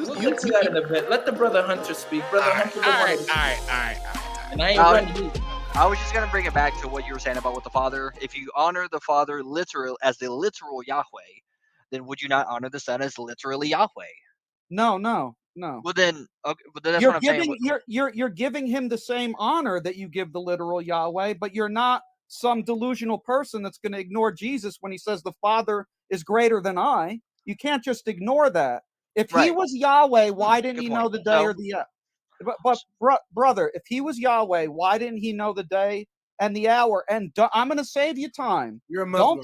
We'll get to that in a bit. Let the brother Hunter speak. Brother Hunter, all right. and I ain't running. I was just gonna bring it back to what you were saying about with the Father. If you honor the Father literal as the literal Yahweh, then would you not honor the Son as literally Yahweh? No. Well then, okay, but then that's You're what I'm giving saying. you're giving him the same honor that you give the literal Yahweh, but you're not some delusional person that's going to ignore Jesus when he says the Father is greater than I. You can't just ignore that. If he Right. was Yahweh, why didn't Good he point. know the day So- or the hour? Brother, if he was Yahweh, why didn't he know the day and the hour? And I'm going to save you time. You're a Muslim.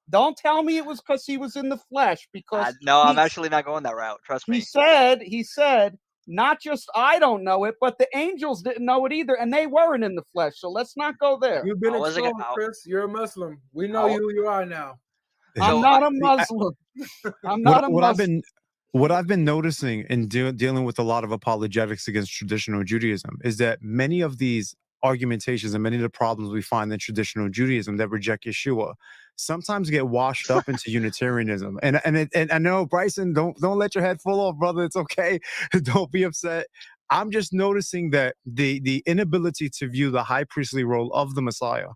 Don't tell me it was because he was in the flesh. Because no, I'm actually not going that route. Trust me. He said, not just I don't know it, but the angels didn't know it either, and they weren't in the flesh. So let's not go there. You've been I wasn't exposed, gonna- Chris. You're a Muslim. We know you who you are now. I'm not a Muslim. I'm not a Muslim. What I've been noticing in dealing with a lot of apologetics against traditional Judaism is that many of these argumentations and many of the problems we find in traditional Judaism that reject Yeshua sometimes get washed up into Unitarianism. And I know, Bryson, don't let your head fall off, brother. It's okay. Don't be upset. I'm just noticing that the inability to view the high priestly role of the Messiah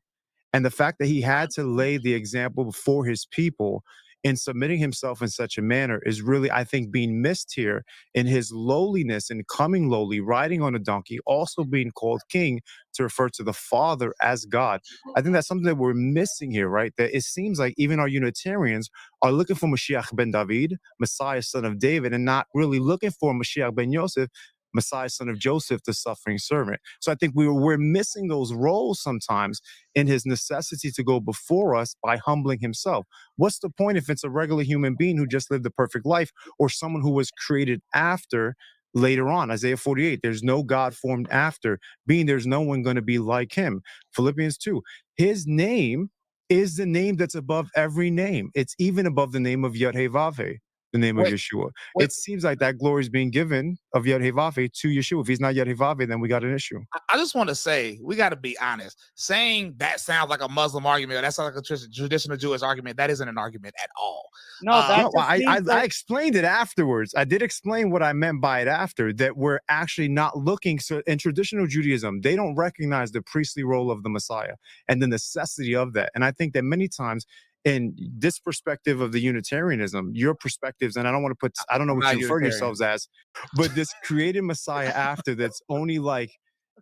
and the fact that he had to lay the example for his people in submitting himself in such a manner is really, I think, being missed here in his lowliness and coming lowly, riding on a donkey, also being called king to refer to the Father as God. I think that's something that we're missing here, right? That it seems like even our Unitarians are looking for Mashiach ben David, Messiah, son of David, and not really looking for Mashiach ben Yosef, Messiah, son of Joseph, the suffering servant. So I think we're missing those roles sometimes in his necessity to go before us by humbling himself. What's the point if it's a regular human being who just lived a perfect life or someone who was created after later on? Isaiah 48, there's no God formed after, being there's no one going to be like him. Philippians 2, his name is the name that's above every name. It's even above the name of Yod-Heh-Vav-Heh, the name of Yeshua. It seems like that glory is being given of Yod-Heh-Vav-Heh to Yeshua. If he's not Yod-Heh-Vav-Heh, then we got an issue. I just want to say, we got to be honest. Saying that sounds like a Muslim argument, or that sounds like a traditional Jewish argument, that isn't an argument at all. I explained it afterwards. I did explain what I meant by it after, that we're actually not looking. So in traditional Judaism, they don't recognize the priestly role of the Messiah and the necessity of that. And I think that many times in this perspective of the Unitarianism, your perspectives, and I don't want to put, I don't know what you refer to yourselves as, but this created Messiah after that's only like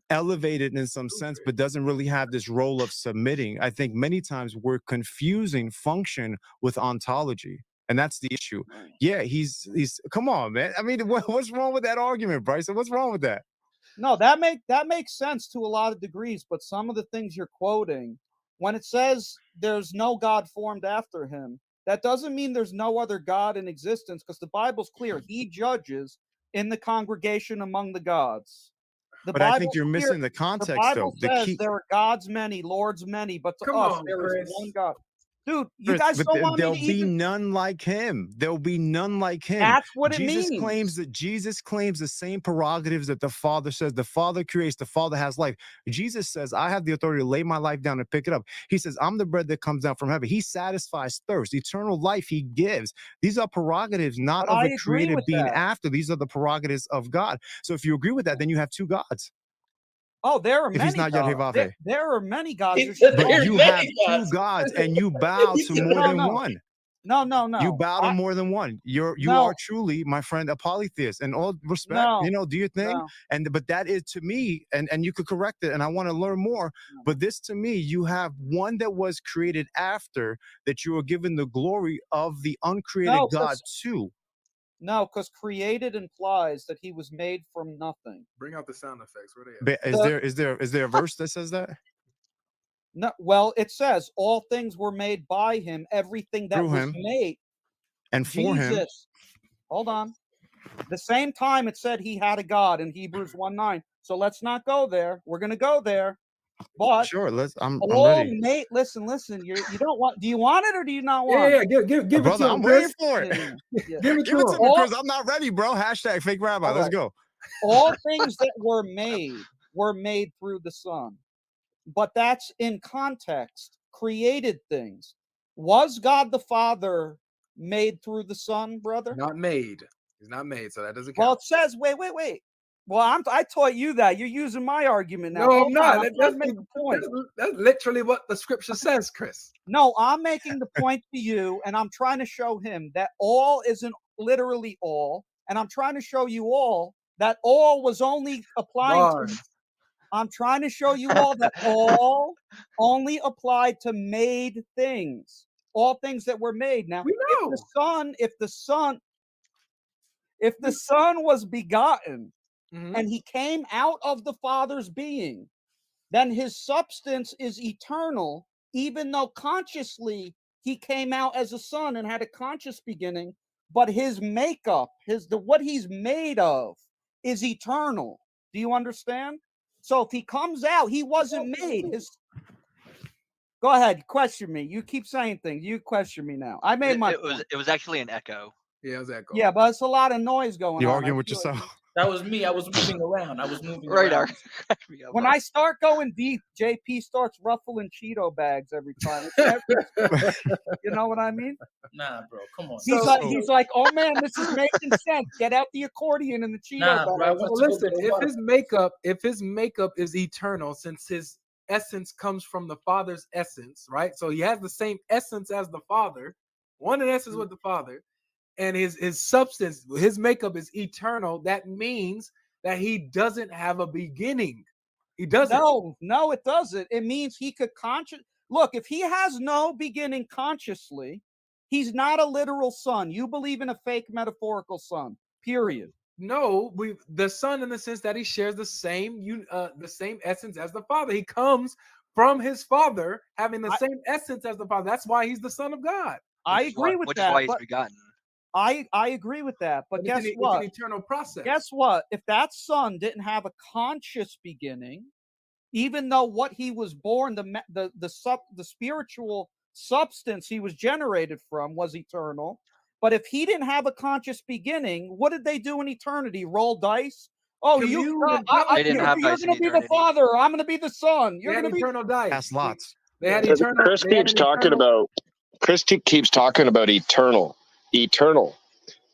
elevated in some sense, but doesn't really have this role of submitting. I think many times we're confusing function with ontology. And that's the issue. Yeah, he's come on, man. I mean, what's wrong with that argument, Bryson? What's wrong with that? No, that makes sense to a lot of degrees, but some of the things you're quoting, when it says there's no God formed after him, that doesn't mean there's no other God in existence, because the Bible's clear. He judges in the congregation among the gods. But I think you're missing the context, Bible though. says there are gods many, lords many, but to us there is one God. Dude, you guys don't want me to There'll be none like him. There'll be none like him. That's what it means. Jesus claims the same prerogatives that the Father says. The Father creates, the Father has life. Jesus says, I have the authority to lay my life down and pick it up. He says, I'm the bread that comes down from heaven. He satisfies thirst. Eternal life he gives. These are prerogatives not of a created being after. These are the prerogatives of God. So if you agree with that, then you have two gods. Oh, there are many gods. There are many gods. But you have two gods and you bow to more than one. No. You bow to more than one. You are truly, my friend, a polytheist. In all respect, do your thing. But that is to me, and you could correct it, and I want to learn more. But this to me, you have one that was created after, that you are given the glory of the uncreated God too. No, because created implies that he was made from nothing. Bring out the sound effects. Where they at? Is there a verse that says that? No, well, it says all things were made by him, everything that was made. And for him. Hold on. The same time it said he had a God in Hebrews 1:9. So let's not go there. We're going to go there. But sure, I'm ready. Listen. You don't want. Do you want it or do you not want? Yeah. Give brother, it to him. I'm waiting for it. Yeah. Give it to me, Chris. I'm not ready, bro. Hashtag fake rabbi. Let's go. All things that were made through the Son, but that's in context. Created things. Was God the Father made through the Son, brother? Not made. He's not made, so that doesn't Well, count. it says, wait. Well, I taught you that. You're using my argument now. No, I'm Hold on, not. I'm trying to make a point. That's literally what the scripture says, Chris. No, I'm making the point to you, and I'm trying to show him that all isn't literally all, and I'm trying to show you all that all was only applying to. Bars. I'm trying to show you all that all only applied to made things, all things that were made. Now, We if know. the Son was begotten Mhm. and he came out of the Father's being, then his substance is eternal, even though consciously he came out as a son and had a conscious beginning, but his makeup, what he's made of is eternal. Do you understand? So if he comes out, he wasn't made. Go ahead, question me. You keep saying things. You question me now. I made my point. It was actually an echo. Yeah, it was echo. Yeah, but it's a lot of noise going You on. arguing I with feel like- yourself? That was me. I was moving around. Right, around. When I start going deep, JP starts ruffling Cheeto bags every time. It's never, you know what I mean? Nah, bro. Come on. He's like, oh man, this is making sense. Get out the accordion and the Cheeto Nah, bro. I bags. want Well, to go listen, get a if water. his makeup is eternal, since his essence comes from the Father's essence, right? So he has the same essence as the Father, one in essence with the Father, and his substance, his makeup is eternal. That means that he doesn't have a beginning. He doesn't. No, it doesn't. It means he could look, if he has no beginning consciously, he's not a literal son. You believe in a fake metaphorical son. Period. No, the Son in the sense that he shares the same essence as the Father. He comes from his Father, having the same essence as the Father. That's why he's the Son of God. I agree with which that. is why he's but begotten. I agree with that. But guess what? It's an eternal process. Guess what? If that son didn't have a conscious beginning, even though what he was born, the spiritual substance he was generated from was eternal, but if he didn't have a conscious beginning, what did they do in eternity? Roll dice? Oh, They you're didn't have going dice to in be the eternity. father. I'm going to be the son. They You're had going to be eternal dice. Pass lots. They had Chris eternal. Chris they had keeps an talking eternal- about eternal,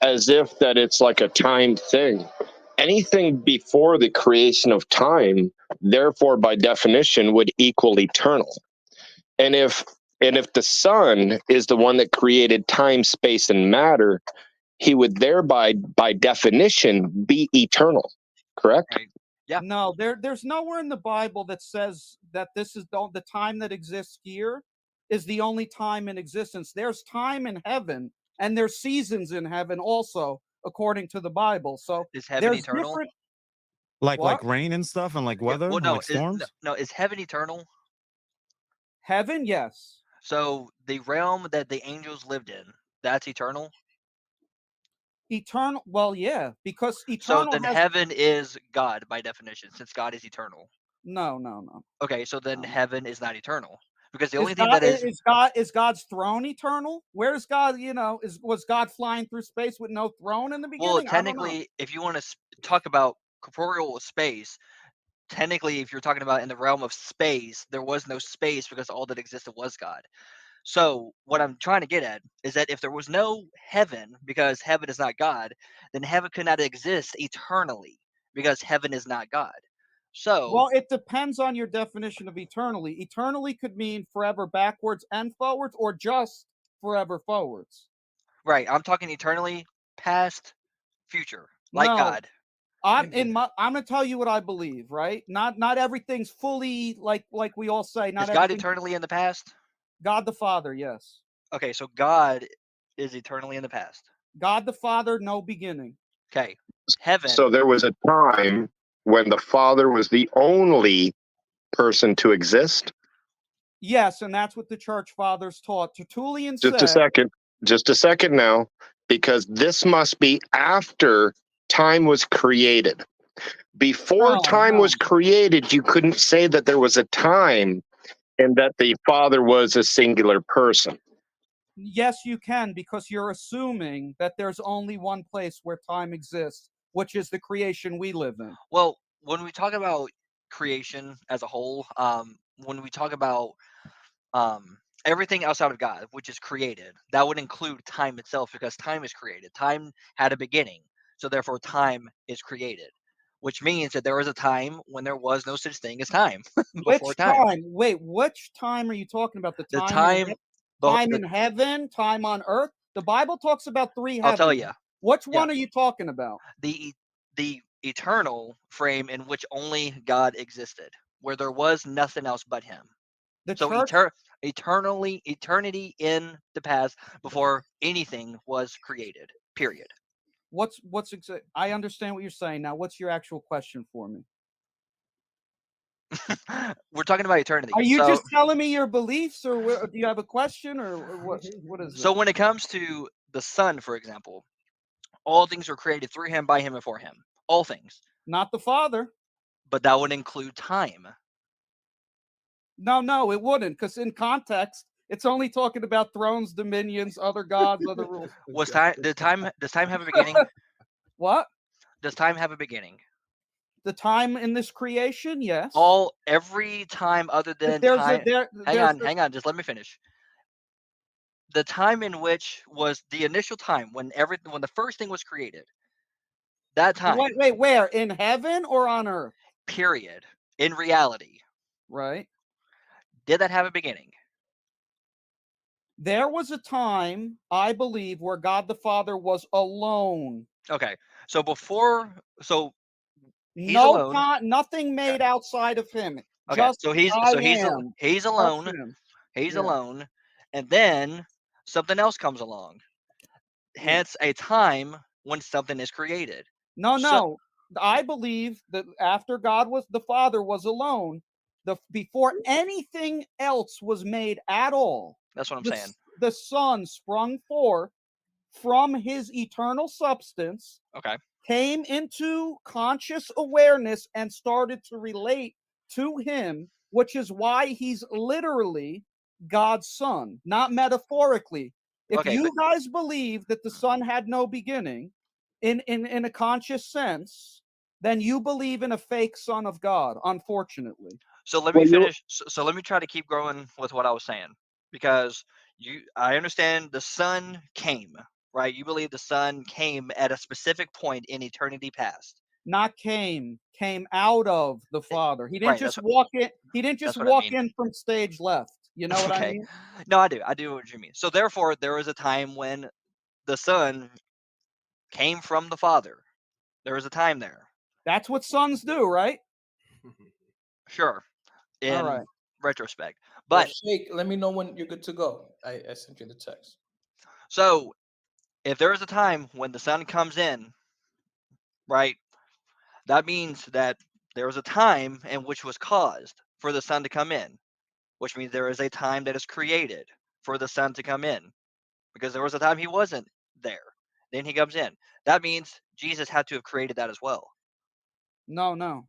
as if that it's like a timed thing. Anything before the creation of time, therefore by definition, would equal eternal. And if the Son is the one that created time, space, and matter, he would thereby, by definition, be eternal. Correct? Right. Yeah. No, there's nowhere in the Bible that says that this is the time that exists here is the only time in existence. There's time in heaven, and there's seasons in heaven also, according to the Bible. So Is heaven there's eternal? different. Like What? rain and stuff, and like weather, Well, and no, like storms. is heaven eternal? Heaven, yes. So the realm that the angels lived in, that's eternal. Eternal. Well, yeah, because So eternal then has heaven is God by definition, since God is eternal. no. Okay, so then No. heaven is not eternal, because the Is only thing God, that is is God's throne eternal? Where's God? Was God flying through space with no throne in the beginning? well, I don't know. technically, if you want to talk about corporeal space, technically, if you're talking about in the realm of space, there was no space because all that existed was God. So what I'm trying to get at is that if there was no heaven, because heaven is not God, then heaven could not exist eternally because heaven is not God. So Well, it depends on your definition of eternally. Eternally could mean forever backwards and forwards, or just forever forwards. right, I'm talking eternally past, future, like No, God. I'm gonna tell you what I believe. Right? Not everything's fully like we all say. Not Is God everything. eternally in the past? God the Father, yes. Okay, so God is eternally in the past. God the Father, no beginning. Okay, heaven. So there was a time when the Father was the only person to exist. Yes, and that's what the church fathers taught. Tertullian Just a said. second now, because this must be after time was created. Before time was created, you couldn't say that there was a time and that the Father was a singular person. Yes, you can, because you're assuming that there's only one place where time exists, which is the creation we live in. Well, when we talk about creation as a whole, when we talk about everything outside of God, which is created, that would include time itself because time is created. Time had a beginning. So therefore, time is created, which means that there was a time when there was no such thing as time before Which time. time? Wait, which time are you talking about? The The time, time, time in heaven, time on earth? The Bible talks about three heavens. I'll tell you, Which one are you talking about? the eternal frame in which only God existed, where there was nothing else but Him. The So church. eternity in the past before anything was created. Period. I understand what you're saying. Now, what's your actual question for me? We're talking about eternity. Are you so, just telling me your beliefs, or do you have a question, or what? What is it? So when it comes to the Son, for example, all things were created through Him, by Him, and for Him. All things. Not the Father. But that would include time. No, it wouldn't, because in context, it's only talking about thrones, dominions, other gods, other rules. Does time have a beginning? What? Does time have a beginning? The time in this creation, yes. Every time other than There's time. hang on, just let me finish. The time in which was the initial time when the first thing was created. That time. Wait, where? In heaven or on earth? Period. In reality. Right. Did that have a beginning? There was a time, I believe, where God the Father was alone. Okay. So he's no alone. Nothing made outside of him. Okay. Just He's alone. He's Yeah. alone. And then something else comes along. Hence a time when something is created. No. I believe that after the Father was alone, before anything else was made at all. That's what I'm saying. The Son sprung forth from His eternal substance. Okay. Came into conscious awareness and started to relate to Him, which is why He's literally God's Son, not metaphorically. If you guys believe that the Son had no beginning in a conscious sense, then you believe in a fake Son of God, unfortunately. So let me finish. So let me try to keep going with what I was saying, because I understand the Son came, right? You believe the Son came at a specific point in eternity past. Not came out of the Father. He didn't Right, just walk in. He didn't just walk in from stage left. You know what I mean? No, I do. I do what you mean. So therefore, there was a time when the Son came from the Father. There was a time there. That's what sons do, right? Sure. In All right. retrospect. Well, But Sheikh, let me know when you're good to go. I sent you the text. So if there is a time when the Son comes in, right, that means that there was a time in which was caused for the Son to come in, which means there is a time that is created for the Son to come in, because there was a time He wasn't there. Then He comes in. That means Jesus had to have created that as well. No.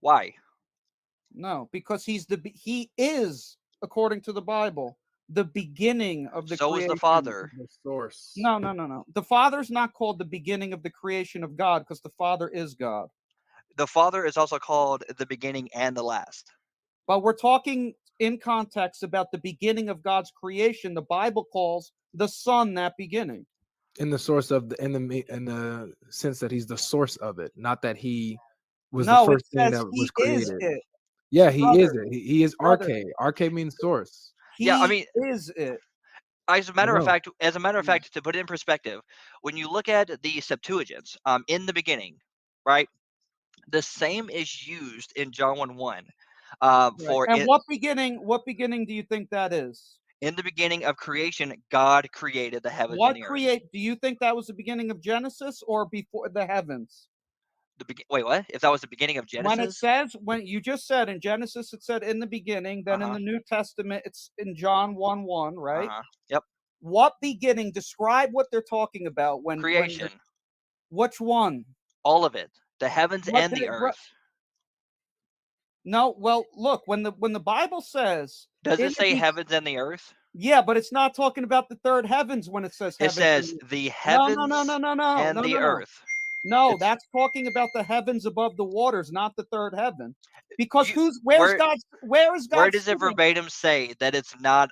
Why? No, because He is, according to the Bible, the beginning of the creation. So is the Father. The source. No. The Father's not called the beginning of the creation of God, because the Father is God. The Father is also called the beginning and the last. But we're talking in context about the beginning of God's creation. The Bible calls the Son that beginning. In the source of in the sense that He's the source of it, not that He was No, the first it thing says that He was is created. it. Yeah, He is Brother, it. He is brother. arche. Arche means source. Yeah, I mean, is it. As a matter of No. fact, to put it in perspective, when you look at the Septuagint, in the beginning, right, the same is used in John 1:1. For And it, what beginning do you think that is? in the beginning of creation, God created the heavens and the earth. Do you think that was the beginning of Genesis or before the heavens? Wait, what? If that was the beginning of Genesis? When you just said in Genesis, it said in the beginning, then in the New Testament, it's in John 1:1, right? Yep. What beginning? Describe what they're talking about when Creation. Which one? All of it. The heavens and the earth. No, well, look, when the Bible says, does it say heavens and the earth? Yeah, but it's not talking about the third heavens when it says heavens. It says the heavens and the earth. No, that's talking about the heavens above the waters, not the third heaven. Because where is God? Where does it verbatim say that it's not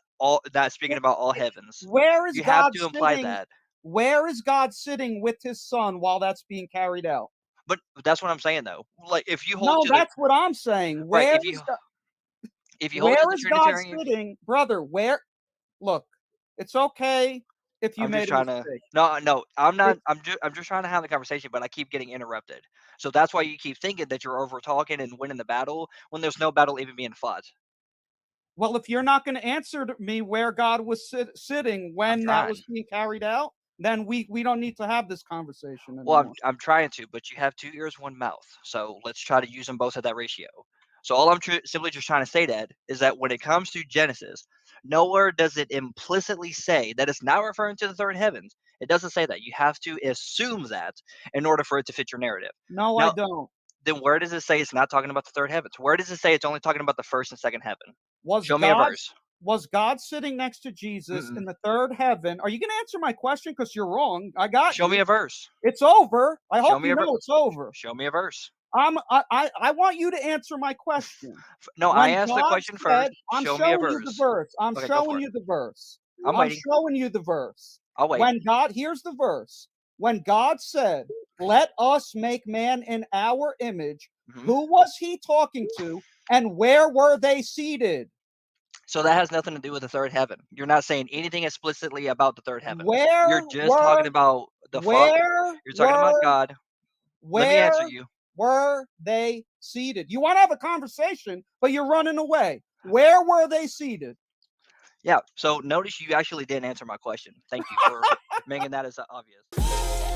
speaking about all heavens? Where is you God have to imply sitting? that. Where is God sitting with his son while that's being carried out? But that's what I'm saying, though. Like, if you hold No, to that's what I'm saying. right, Where if you is God, hold to where the is God Trinitarian, sitting, brother? Where? Look, it's okay if you I'm just made a trying to. mistake. No, I'm not. It, I'm just trying to have the conversation, but I keep getting interrupted. So that's why you keep thinking that you're over talking and winning the battle when there's no battle even being fought. well, if you're not going to answer me where God was sitting when that was trying. being carried out, then we don't need to have this conversation Well, anymore. I'm trying to, but you have 2 ears, 1 mouth. So let's try to use them both at that ratio. So all I'm simply just trying to say, Dad, is that when it comes to Genesis, nowhere does it implicitly say that it's not referring to the third heavens. It doesn't say that. You have to assume that in order for it to fit your narrative. No, I Now, don't. then where does it say it's not talking about the third heavens? Where does it say it's only talking about the first and second heaven? Show me a verse. Was God sitting next to Jesus Mm-mm. in the third heaven? Are you going to answer my question? Because you're wrong. I got Show you. me a verse. It's over. I Show hope me you a know it's over. Show me a verse. I want you to answer my question. No, I When asked the God question said, first. I'm Show me a showing you the verse. verse. I'm Okay, go for showing it. you the verse. I'm I'm waiting. showing you the verse. I'll wait. When God, here's the verse. When God said, let us make man in our image, Mhm. who was he talking to and where were they seated? So that has nothing to do with the third heaven. You're not saying anything explicitly about the third heaven. Where You're just talking about the Father. You're talking about God. Let me answer you. Were they seated? You want to have a conversation, but you're running away. Where were they seated? Yeah. So notice you actually didn't answer my question. Thank you for making that as obvious.